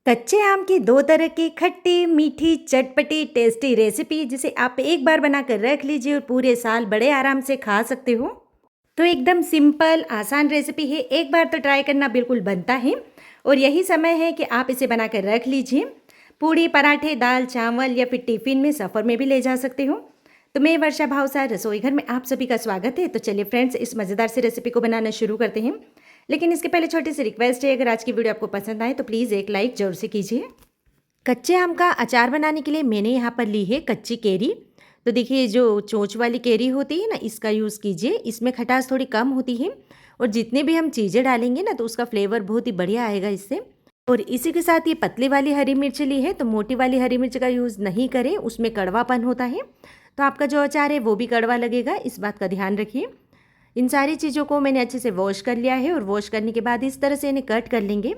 कच्चे आम की दो तरह की खट्टी मीठी चटपटी टेस्टी रेसिपी जिसे आप एक बार बना कर रख लीजिए और पूरे साल बड़े आराम से खा सकते हो। तो एकदम सिंपल आसान रेसिपी है, एक बार तो ट्राई करना बिल्कुल बनता है। और यही समय है कि आप इसे बना कर रख लीजिए। पूड़ी पराठे दाल चावल या फिर टिफ़िन में सफ़र में भी ले जा सकते हो। तो मैं वर्षा भावसार रसोई घर में आप सभी का स्वागत है। तो चलिए फ्रेंड्स, इस मज़ेदार से रेसिपी को बनाना शुरू करते हैं। लेकिन इसके पहले छोटी सी रिक्वेस्ट है, अगर आज की वीडियो आपको पसंद आए तो प्लीज़ एक लाइक जरूर से कीजिए। कच्चे आम का अचार बनाने के लिए मैंने यहाँ पर ली है कच्ची कैरी। तो देखिए, जो चोंच वाली कैरी होती है ना, इसका यूज़ कीजिए। इसमें खटास थोड़ी कम होती है और जितने भी हम चीज़ें डालेंगे ना तो उसका फ्लेवर बहुत ही बढ़िया आएगा इससे। और इसी के साथ ये पतली वाली हरी मिर्च ली है, तो मोटी वाली हरी मिर्च का यूज़ नहीं करें, उसमें कड़वापन होता है। तो आपका जो अचार है वो भी कड़वा लगेगा, इस बात का ध्यान रखिए। इन सारी चीज़ों को मैंने अच्छे से वॉश कर लिया है और वॉश करने के बाद इस तरह से इन्हें कट कर लेंगे।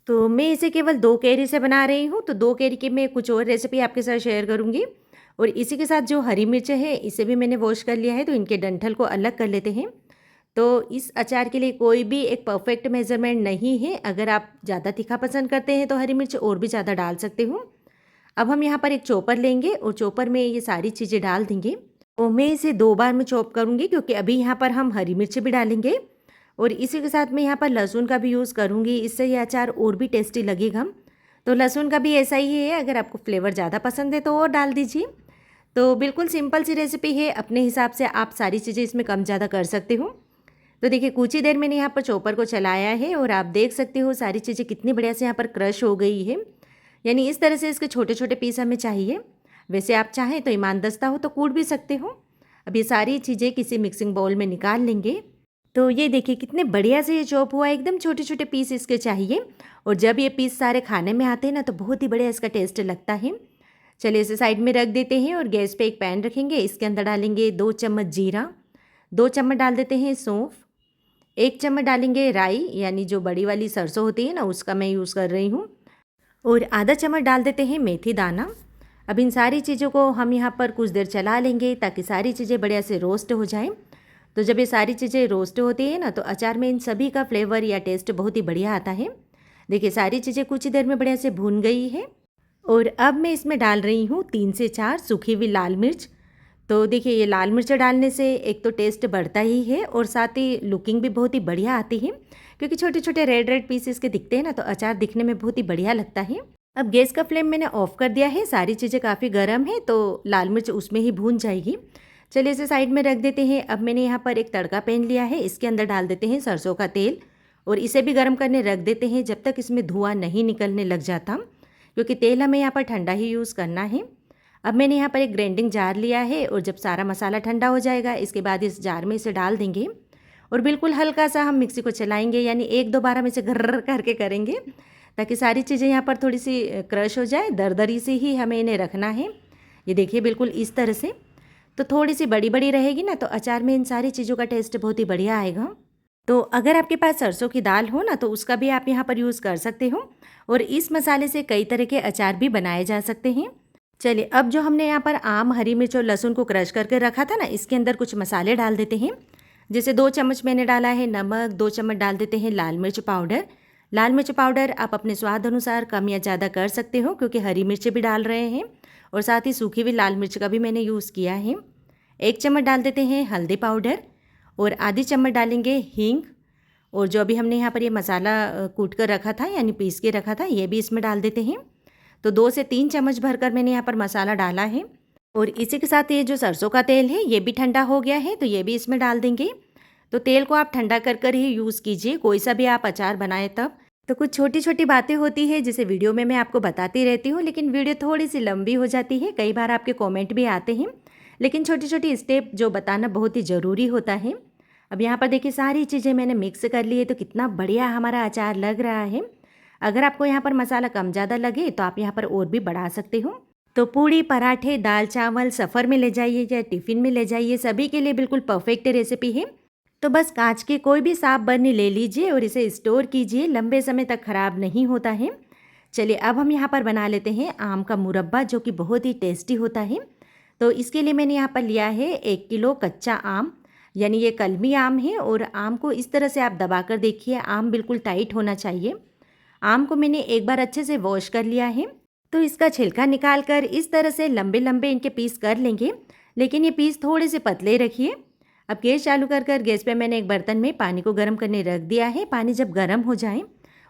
तो मैं इसे केवल 2 कैरी से बना रही हूँ, तो 2 कैरी की मैं कुछ और रेसिपी आपके साथ शेयर करूँगी। और इसी के साथ जो हरी मिर्च है इसे भी मैंने वॉश कर लिया है, तो इनके डंठल को अलग कर लेते हैं। तो इस अचार के लिए कोई भी एक परफेक्ट मेज़रमेंट नहीं है। अगर आप ज़्यादा तीखा पसंद करते हैं तो हरी मिर्च और भी ज़्यादा डाल सकते हो। अब हम यहाँ पर एक चॉपर लेंगे और चॉपर में ये सारी चीज़ें डाल देंगे। और मैं इसे 2 बार में चॉप करूँगी क्योंकि अभी यहाँ पर हम हरी मिर्च भी डालेंगे और इसी के साथ मैं यहाँ पर लहसुन का भी यूज़ करूँगी, इससे ये अचार और भी टेस्टी लगेगा। तो लहसुन का भी ऐसा ही है, अगर आपको फ्लेवर ज़्यादा पसंद है तो और डाल दीजिए। तो बिल्कुल सिंपल सी रेसिपी है, अपने हिसाब से आप सारी चीज़ें इसमें कम ज़्यादा कर सकते हो। तो देखिए, कुछ ही देर मैंने यहाँ पर चॉपर को चलाया है और आप देख सकते हो सारी चीज़ें कितनी बढ़िया से यहाँ पर क्रश हो गई है। यानी इस तरह से इसके छोटे छोटे पीस हमें चाहिए। वैसे आप चाहें तो ईमानदस्ता हो तो कूट भी सकते हो। अब ये सारी चीज़ें किसी मिक्सिंग बाउल में निकाल लेंगे। तो ये देखिए कितने बढ़िया से ये चॉप हुआ है, एकदम छोटे छोटे पीस इसके चाहिए। और जब ये पीस सारे खाने में आते हैं ना तो बहुत ही बढ़िया इसका टेस्ट लगता है। चलिए इसे साइड में रख देते हैं और गैस पे एक पैन रखेंगे। इसके अंदर डालेंगे 2 चम्मच जीरा, 2 चम्मच डाल देते हैं सौंफ, 1 चम्मच डालेंगे राई, यानी जो बड़ी वाली सरसों होती है ना उसका मैं यूज़ कर रही हूँ, और आधा चम्मच डाल देते हैं मेथी दाना। अब इन सारी चीज़ों को हम यहाँ पर कुछ देर चला लेंगे ताकि सारी चीज़ें बढ़िया से रोस्ट हो जाएं। तो जब ये सारी चीज़ें रोस्ट होती है ना तो अचार में इन सभी का फ्लेवर या टेस्ट बहुत ही बढ़िया आता है। देखिए सारी चीज़ें कुछ ही देर में बढ़िया से भून गई है। और अब मैं इसमें डाल रही हूँ 3 से 4 सूखी हुई लाल मिर्च। तो देखिए, ये लाल मिर्च डालने से एक तो टेस्ट बढ़ता ही है और साथ ही लुकिंग भी बहुत ही बढ़िया आती है, क्योंकि छोटे छोटे रेड रेड पीसेस के दिखते हैं ना तो अचार दिखने में बहुत ही बढ़िया लगता है। अब गैस का फ्लेम मैंने ऑफ कर दिया है, सारी चीज़ें काफ़ी गर्म है तो लाल मिर्च उसमें ही भून जाएगी। चलिए इसे साइड में रख देते हैं। अब मैंने यहाँ पर एक तड़का पैन लिया है, इसके अंदर डाल देते हैं सरसों का तेल और इसे भी गर्म करने रख देते हैं जब तक इसमें धुआं नहीं निकलने लग जाता, क्योंकि तेल हमें यहाँ पर ठंडा ही यूज़ करना है। अब मैंने यहाँ पर एक ग्राइंडिंग जार लिया है और जब सारा मसाला ठंडा हो जाएगा इसके बाद इस जार में इसे डाल देंगे और बिल्कुल हल्का सा हम मिक्सी को चलाएंगे, यानी 1-2 बार हम इसे घर्र करके करेंगे ताकि सारी चीज़ें यहाँ पर थोड़ी सी क्रश हो जाए। दरदरी से ही हमें इन्हें रखना है। ये देखिए बिल्कुल इस तरह से। तो थोड़ी सी बड़ी बड़ी रहेगी ना तो अचार में इन सारी चीज़ों का टेस्ट बहुत ही बढ़िया आएगा। तो अगर आपके पास सरसों की दाल हो ना तो उसका भी आप यहाँ पर यूज़ कर सकते हो और इस मसाले से कई तरह के अचार भी बनाए जा सकते हैं। चलिए अब जो हमने यहाँ पर आम हरी मिर्च और लहसुन को क्रश करके रखा था ना, इसके अंदर कुछ मसाले डाल देते हैं। जैसे 2 चम्मच मैंने डाला है नमक, 2 चम्मच डाल देते हैं लाल मिर्च पाउडर। लाल मिर्च पाउडर आप अपने स्वाद अनुसार कम या ज़्यादा कर सकते हो, क्योंकि हरी मिर्च भी डाल रहे हैं और साथ ही सूखी हुई लाल मिर्च का भी मैंने यूज़ किया है। 1 चम्मच डाल देते हैं हल्दी पाउडर और आधी चम्मच डालेंगे हींग। और जो अभी हमने यहाँ पर ये मसाला कूट कर रखा था यानी पीस के रखा था, ये भी इसमें डाल देते हैं। तो 2 से 3 चम्मच भरकर मैंने यहाँ पर मसाला डाला है। और इसी के साथ ये जो सरसों का तेल है ये भी ठंडा हो गया है, तो ये भी इसमें डाल देंगे। तो तेल को आप ठंडा कर कर ही यूज़ कीजिए, कोई सा भी आप अचार बनाएं तब। तो कुछ छोटी छोटी बातें होती है जिसे वीडियो में मैं आपको बताती रहती हूँ, लेकिन वीडियो थोड़ी सी लंबी हो जाती है। कई बार आपके कॉमेंट भी आते हैं, लेकिन छोटी छोटी स्टेप जो बताना बहुत ही ज़रूरी होता है। अब यहाँ पर देखिए सारी चीज़ें मैंने मिक्स कर ली है, तो कितना बढ़िया हमारा अचार लग रहा है। अगर आपको यहाँ पर मसाला कम ज़्यादा लगे तो आप यहाँ पर और भी बढ़ा सकते हो। तो पूड़ी पराठे दाल चावल सफ़र में ले जाइए या टिफ़िन में ले जाइए, सभी के लिए बिल्कुल परफेक्ट रेसिपी है। तो बस कांच की कोई भी साफ बर्नी ले लीजिए और इसे स्टोर कीजिए, लंबे समय तक ख़राब नहीं होता है। चलिए अब हम यहाँ पर बना लेते हैं आम का मुरब्बा, जो कि बहुत ही टेस्टी होता है। तो इसके लिए मैंने यहाँ पर लिया है 1 किलो कच्चा आम, यानी ये कलमी आम है। और आम को इस तरह से आप दबा कर देखिए, आम बिल्कुल टाइट होना चाहिए। आम को मैंने एक बार अच्छे से वॉश कर लिया है। तो इसका छिलका निकाल कर इस तरह से लंबे लंबे इनके पीस कर लेंगे, लेकिन ये पीस थोड़े से पतले रखिए। अब गैस चालू कर गैस पे मैंने एक बर्तन में पानी को गर्म करने रख दिया है। पानी जब गर्म हो जाए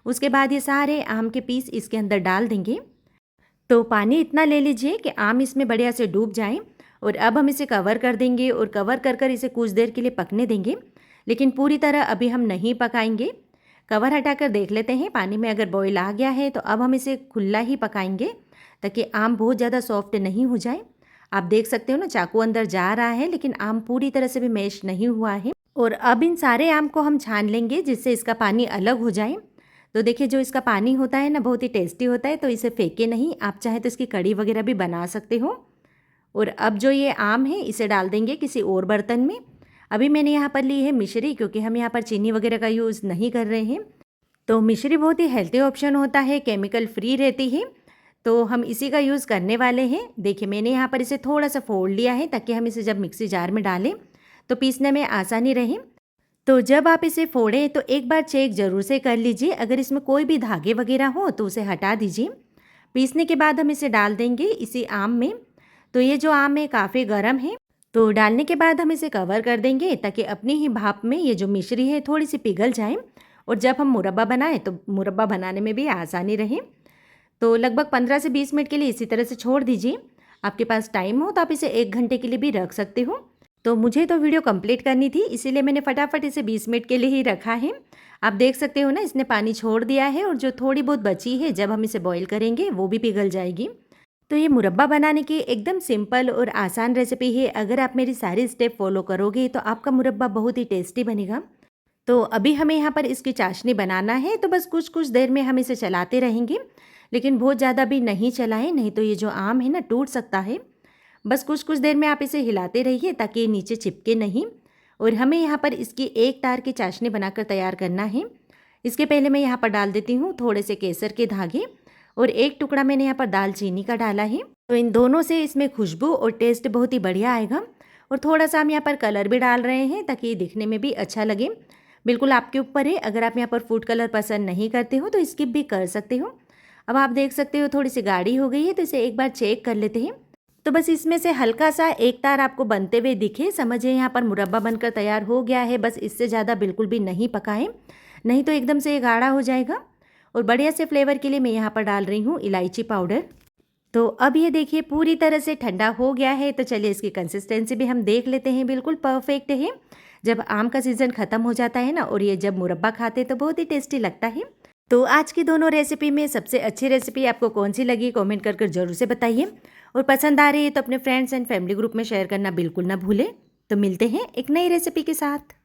उसके बाद ये सारे आम के पीस इसके अंदर डाल देंगे। तो पानी इतना ले लीजिए कि आम इसमें बढ़िया से डूब जाएं। और अब हम इसे कवर कर देंगे और कवर कर इसे कुछ देर के लिए पकने देंगे, लेकिन पूरी तरह अभी हम नहीं पकाएंगे। कवर हटाकर देख लेते हैं, पानी में अगर बॉईल आ गया है तो अब हम इसे खुला ही पकाएंगे ताकि आम बहुत ज़्यादा सॉफ्ट नहीं हो जाए। आप देख सकते हो ना, चाकू अंदर जा रहा है लेकिन आम पूरी तरह से भी मैश नहीं हुआ है। और अब इन सारे आम को हम छान लेंगे जिससे इसका पानी अलग हो जाए। तो देखिए, जो इसका पानी होता है ना बहुत ही टेस्टी होता है, तो इसे फेंके नहीं, आप चाहे तो इसकी कड़ी वगैरह भी बना सकते हो। और अब जो ये आम है इसे डाल देंगे किसी और बर्तन में। अभी मैंने यहाँ पर ली है मिश्री, क्योंकि हम यहाँ पर चीनी वगैरह का यूज़ नहीं कर रहे हैं। तो मिश्री बहुत ही हेल्दी ऑप्शन होता है, केमिकल फ्री रहती है, तो हम इसी का यूज़ करने वाले हैं। देखिए, मैंने यहाँ पर इसे थोड़ा सा फोड़ लिया है ताकि हम इसे जब मिक्सी जार में डालें तो पीसने में आसानी रहे। तो जब आप इसे फोड़ें तो एक बार चेक ज़रूर से कर लीजिए, अगर इसमें कोई भी धागे वगैरह हो तो उसे हटा दीजिए। पीसने के बाद हम इसे डाल देंगे इसी आम में। तो ये जो आम है काफ़ी गर्म है, तो डालने के बाद हम इसे कवर कर देंगे ताकि अपनी ही भाप में ये जो मिश्री है थोड़ी सी पिघल जाए और जब हम मुरब्बा बनाएं तो मुरब्बा बनाने में भी आसानी रहे। तो लगभग 15 से 20 मिनट के लिए इसी तरह से छोड़ दीजिए। आपके पास टाइम हो तो आप इसे 1 घंटे के लिए भी रख सकते हो। तो मुझे तो वीडियो कंप्लीट करनी थी, इसीलिए मैंने फटाफट इसे 20 मिनट के लिए ही रखा है। आप देख सकते हो ना, इसने पानी छोड़ दिया है और जो थोड़ी बहुत बची है जब हम इसे बॉईल करेंगे वो भी पिघल जाएगी। तो ये मुरब्बा बनाने की एकदम सिंपल और आसान रेसिपी है। अगर आप मेरी सारी स्टेप फॉलो करोगे तो आपका मुरब्बा बहुत ही टेस्टी बनेगा। तो अभी हमें यहाँ पर इसकी चाशनी बनाना है, तो बस कुछ कुछ देर में हम इसे चलाते रहेंगे, लेकिन बहुत ज़्यादा भी नहीं चलाएं, नहीं तो ये जो आम है ना टूट सकता है। बस कुछ कुछ देर में आप इसे हिलाते रहिए ताकि ये नीचे चिपके नहीं। और हमें यहाँ पर इसकी एक तार की चाशनी बनाकर तैयार करना है। इसके पहले मैं यहाँ पर डाल देती हूँ थोड़े से केसर के धागे और एक टुकड़ा मैंने यहाँ पर दालचीनी का डाला है। तो इन दोनों से इसमें खुशबू और टेस्ट बहुत ही बढ़िया आएगा। और थोड़ा सा हम यहाँ पर कलर भी डाल रहे हैं ताकि दिखने में भी अच्छा लगे। बिल्कुल आपके ऊपर है, अगर आप यहाँ पर फूड कलर पसंद नहीं करते हो तो स्किप भी कर सकते हो। अब आप देख सकते हो थोड़ी सी गाढ़ी हो गई है, तो इसे एक बार चेक कर लेते हैं। तो बस इसमें से हल्का सा एक तार आपको बनते हुए दिखे, समझिए यहाँ पर मुरब्बा बनकर तैयार हो गया है। बस इससे ज़्यादा बिल्कुल भी नहीं पकाएं, नहीं तो एकदम से ये गाढ़ा हो जाएगा। और बढ़िया से फ्लेवर के लिए मैं यहाँ पर डाल रही हूँ इलायची पाउडर। तो अब ये देखिए पूरी तरह से ठंडा हो गया है। तो चलिए इसकी कंसिस्टेंसी भी हम देख लेते हैं, बिल्कुल परफेक्ट है। जब आम का सीज़न ख़त्म हो जाता है ना और ये जब मुरब्बा खाते तो बहुत ही टेस्टी लगता है। तो आज की दोनों रेसिपी में सबसे अच्छी रेसिपी आपको कौन सी लगी कमेंट कर ज़रूर से बताइए। और पसंद आ रही है तो अपने फ्रेंड्स एंड फैमिली ग्रुप में शेयर करना बिल्कुल ना भूलें। तो मिलते हैं एक नई रेसिपी के साथ।